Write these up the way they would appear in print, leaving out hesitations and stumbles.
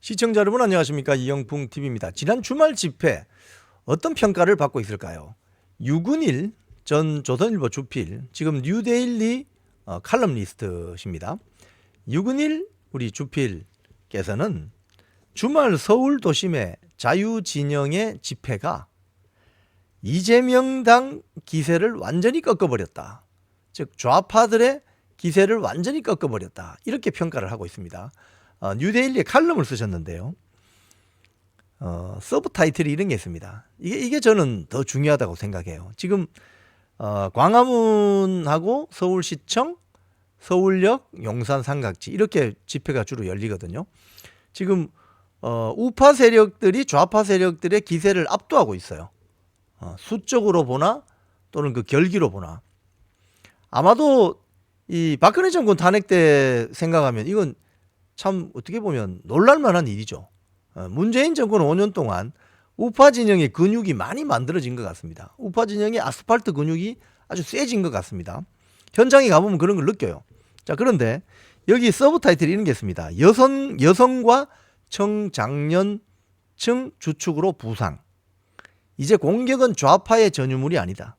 시청자 여러분 안녕하십니까, 이영풍TV입니다. 지난 주말 집회 어떤 평가를 받고 있을까요? 유근일 전 조선일보 주필, 지금 뉴데일리 칼럼니스트십니다. 유근일 우리 주필께서는 주말 서울 도심의 자유진영의 집회가 이재명당 기세를 완전히 꺾어버렸다. 즉 좌파들의 기세를 완전히 꺾어버렸다. 이렇게 평가를 하고 있습니다. 뉴데일리에 칼럼을 쓰셨는데요. 서브 타이틀이 이런 게 있습니다. 이게 저는 더 중요하다고 생각해요. 지금 광화문하고 서울시청, 서울역, 용산 삼각지 이렇게 집회가 주로 열리거든요. 지금 우파 세력들이 좌파 세력들의 기세를 압도하고 있어요. 수적으로 보나 또는 그 결기로 보나. 아마도 이 박근혜 정권 탄핵 때 생각하면 이건 참 어떻게 보면 놀랄만한 일이죠. 문재인 정권 5년 동안 우파 진영의 근육이 많이 만들어진 것 같습니다. 우파 진영의 아스팔트 근육이 아주 세진 것 같습니다. 현장에 가보면 그런 걸 느껴요. 자, 그런데 여기 서브 타이틀이 이런 게 있습니다. 여성과 청장년층 주축으로 부상. 이제 공격은 좌파의 전유물이 아니다.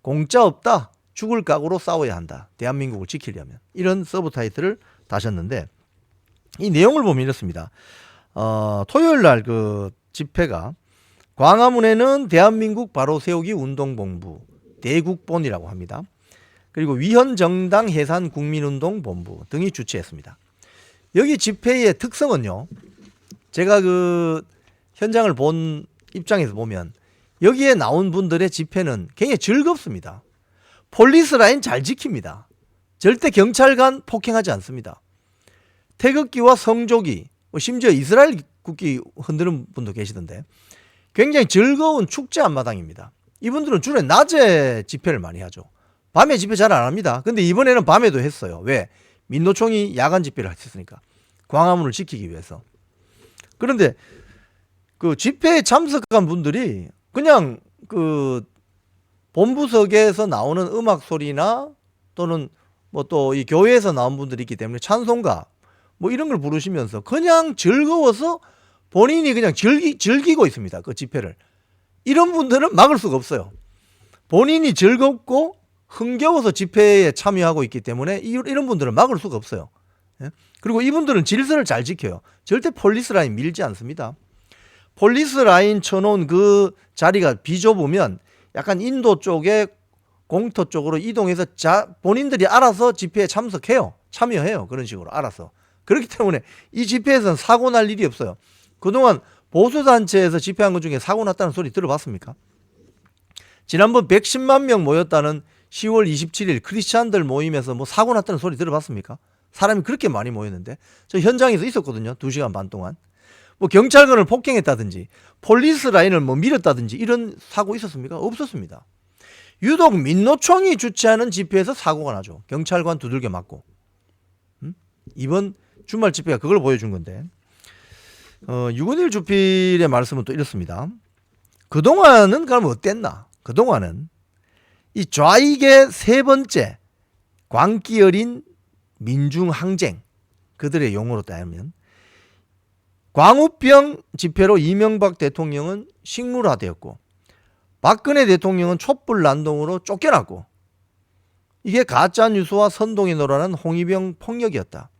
공짜 없다. 죽을 각오로 싸워야 한다. 대한민국을 지키려면. 이런 서브 타이틀을 다셨는데 이 내용을 보면 이렇습니다. 토요일 날 그 집회가 광화문에는 대한민국 바로 세우기 운동본부 대국본이라고 합니다. 그리고 위헌정당 해산 국민운동본부 등이 주최했습니다. 여기 집회의 특성은요. 제가 그 현장을 본 입장에서 보면 여기에 나온 분들의 집회는 굉장히 즐겁습니다. 폴리스 라인 잘 지킵니다. 절대 경찰관 폭행하지 않습니다. 태극기와 성조기, 심지어 이스라엘 국기 흔드는 분도 계시던데 굉장히 즐거운 축제 앞마당입니다. 이분들은 주로 낮에 집회를 많이 하죠. 밤에 집회 잘 안 합니다. 근데 이번에는 밤에도 했어요. 왜? 민노총이 야간 집회를 했으니까. 광화문을 지키기 위해서. 그런데 그 집회에 참석한 분들이 그냥 그 본부석에서 나오는 음악 소리나 또는 뭐 또 이 교회에서 나온 분들이 있기 때문에 찬송가 뭐 이런 걸 부르시면서 그냥 즐거워서 본인이 그냥 즐기고 있습니다. 그 집회를. 이런 분들은 막을 수가 없어요. 본인이 즐겁고 흥겨워서 집회에 참여하고 있기 때문에 이런 분들은 막을 수가 없어요. 그리고 이분들은 질서를 잘 지켜요. 절대 폴리스 라인 밀지 않습니다. 폴리스 라인 쳐놓은 그 자리가 비좁으면 약간 인도 쪽에 공터 쪽으로 이동해서 본인들이 알아서 집회에 참여해요. 그런 식으로 알아서. 그렇기 때문에 이 집회에서는 사고 날 일이 없어요. 그동안 보수단체에서 집회한 것 중에 사고 났다는 소리 들어봤습니까? 지난번 110만 명 모였다는 10월 27일 크리스찬들 모임에서 뭐 사고 났다는 소리 들어봤습니까? 사람이 그렇게 많이 모였는데 저 현장에서 있었거든요. 2시간 반 동안. 뭐 경찰관을 폭행했다든지 폴리스 라인을 뭐 밀었다든지 이런 사고 있었습니까? 없었습니다. 유독 민노총이 주최하는 집회에서 사고가 나죠. 경찰관 두들겨 맞고. 이번 주말 집회가 그걸 보여준 건데 유근일 주필의 말씀은 또 이렇습니다. 그동안은 그러면 어땠나? 그동안은 이 좌익의 세 번째 광기 어린 민중항쟁, 그들의 용어로 따르면 광우병 집회로 이명박 대통령은 식물화되었고 박근혜 대통령은 촛불난동으로 쫓겨났고 이게 가짜뉴스와 선동에 놀아난 홍위병 폭력이었다.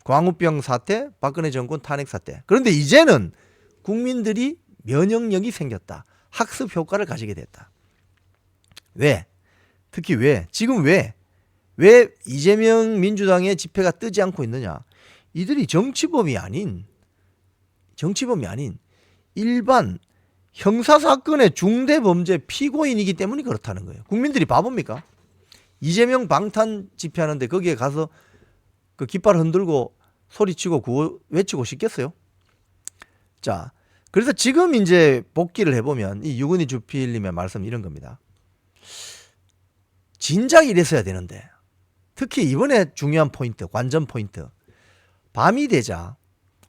광우병 사태, 박근혜 정권 탄핵 사태. 그런데 이제는 국민들이 면역력이 생겼다. 학습 효과를 가지게 됐다. 왜? 특히 왜? 지금 왜 이재명 민주당의 집회가 뜨지 않고 있느냐? 이들이 정치범이 아닌 일반 형사사건의 중대범죄 피고인이기 때문에 그렇다는 거예요. 국민들이 바보입니까? 이재명 방탄 집회하는데 거기에 가서 그 깃발 흔들고 소리치고 구호 외치고 싶겠어요? 자, 그래서 지금 이제 복기를 해보면 이 유근희 주필님의 말씀 이런 겁니다. 진작 이랬어야 되는데 특히 이번에 중요한 포인트, 관전 포인트. 밤이 되자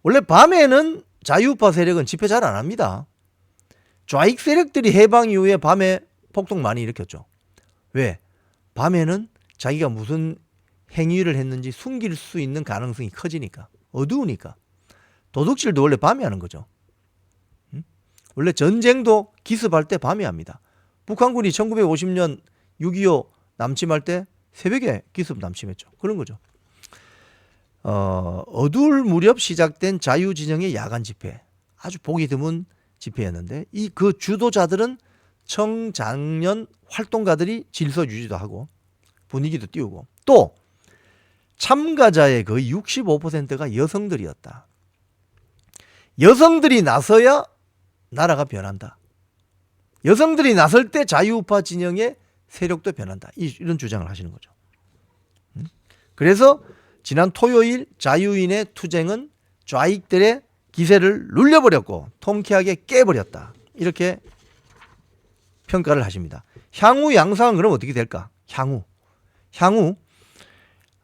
원래 밤에는 자유우파 세력은 집회 잘 안 합니다. 좌익 세력들이 해방 이후에 밤에 폭동 많이 일으켰죠. 왜? 밤에는 자기가 무슨 행위를 했는지 숨길 수 있는 가능성이 커지니까. 어두우니까. 도둑질도 원래 밤에 하는 거죠. 원래 전쟁도 기습할 때 밤에 합니다. 북한군이 1950년 6.25 남침할 때 새벽에 기습 남침했죠. 그런 거죠. 어두울 무렵 시작된 자유진영의 야간 집회, 아주 보기 드문 집회였는데 이 그 주도자들은 청장년 활동가들이 질서 유지도 하고 분위기도 띄우고 또 참가자의 거의 65%가 여성들이었다. 여성들이 나서야 나라가 변한다. 여성들이 나설 때 자유우파 진영의 세력도 변한다. 이런 주장을 하시는 거죠. 그래서 지난 토요일 자유인의 투쟁은 좌익들의 기세를 눌려버렸고 통쾌하게 깨버렸다. 이렇게 평가를 하십니다. 향후 양상은 그럼 어떻게 될까? 향후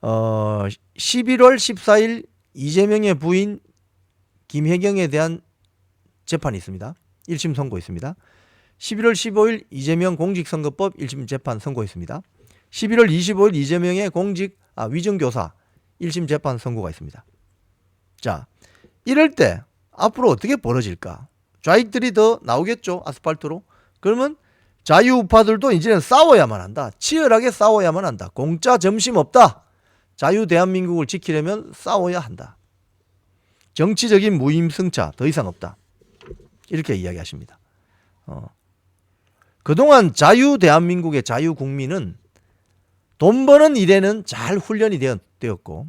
11월 14일 이재명의 부인 김혜경에 대한 재판이 있습니다. 1심 선고 있습니다. 11월 15일 이재명 공직선거법 1심 재판 선고했습니다. 11월 25일 이재명의 위정교사 1심 재판 선고가 있습니다. 자, 이럴 때 앞으로 어떻게 벌어질까? 좌익들이 더 나오겠죠. 아스팔트로. 그러면 자유우파들도 이제는 싸워야만 한다. 치열하게 싸워야만 한다. 공짜 점심 없다. 자유 대한민국을 지키려면 싸워야 한다. 정치적인 무임승차 더 이상 없다. 이렇게 이야기하십니다. 그동안 자유 대한민국의 자유 국민은 돈 버는 일에는 잘 훈련이 되었고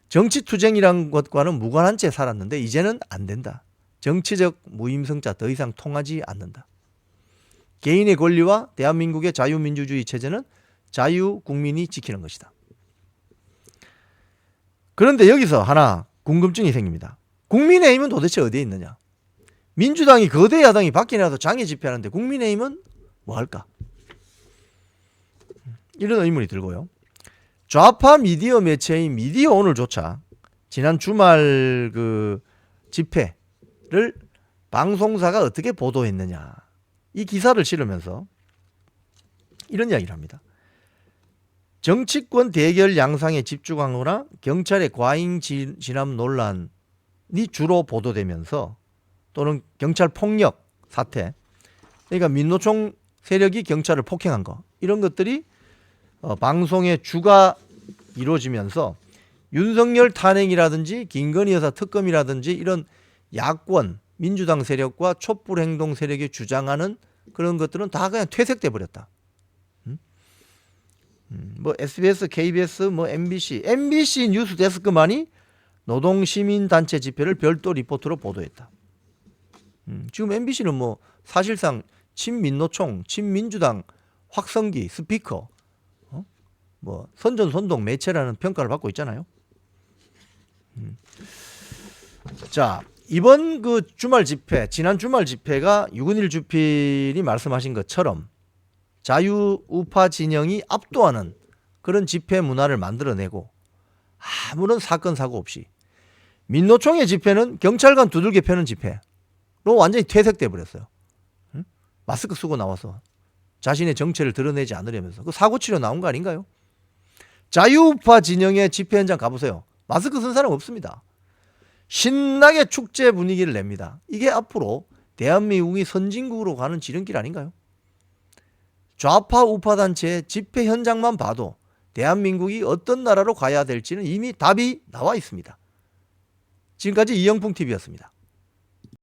정치 투쟁이란 것과는 무관한 채 살았는데 이제는 안 된다. 정치적 무임승차 더 이상 통하지 않는다. 개인의 권리와 대한민국의 자유민주주의 체제는 자유 국민이 지키는 것이다. 그런데 여기서 하나 궁금증이 생깁니다. 국민의힘은 도대체 어디에 있느냐? 민주당이 거대 야당이 밖에 나가서 장애 집회하는데 국민의힘은 뭐 할까? 이런 의문이 들고요. 좌파 미디어 매체인 미디어오늘조차 지난 주말 그 집회를 방송사가 어떻게 보도했느냐, 이 기사를 실으면서 이런 이야기를 합니다. 정치권 대결 양상에 집중하거나 경찰의 과잉 진압 논란이 주로 보도되면서 또는 경찰 폭력 사태, 그러니까 민노총 세력이 경찰을 폭행한 거, 이런 것들이 방송의 주가 이루어지면서 윤석열 탄핵이라든지 김건희 여사 특검이라든지 이런 야권 민주당 세력과 촛불행동 세력이 주장하는 그런 것들은 다 그냥 퇴색돼 버렸다. 뭐 SBS, KBS, 뭐 MBC 뉴스 데스크만이 노동시민단체 집회를 별도 리포트로 보도했다. 지금 MBC는 뭐 사실상 친민노총, 친민주당 확성기, 스피커, 뭐 선전선동 매체라는 평가를 받고 있잖아요. 자, 이번 그 주말 집회, 지난 주말 집회가 유근일 주필이 말씀하신 것처럼 자유우파 진영이 압도하는 그런 집회 문화를 만들어내고 아무런 사건 사고 없이 민노총의 집회는 경찰관 두들겨 패는 집회로 완전히 퇴색돼 버렸어요. 마스크 쓰고 나와서 자신의 정체를 드러내지 않으려면서 그 사고 치료 나온 거 아닌가요? 자유우파 진영의 집회 현장 가보세요. 마스크 쓴 사람 없습니다. 신나게 축제 분위기를 냅니다. 이게 앞으로 대한민국이 선진국으로 가는 지름길 아닌가요? 좌파 우파 단체의 집회 현장만 봐도 대한민국이 어떤 나라로 가야 될지는 이미 답이 나와 있습니다. 지금까지 이영풍 TV였습니다.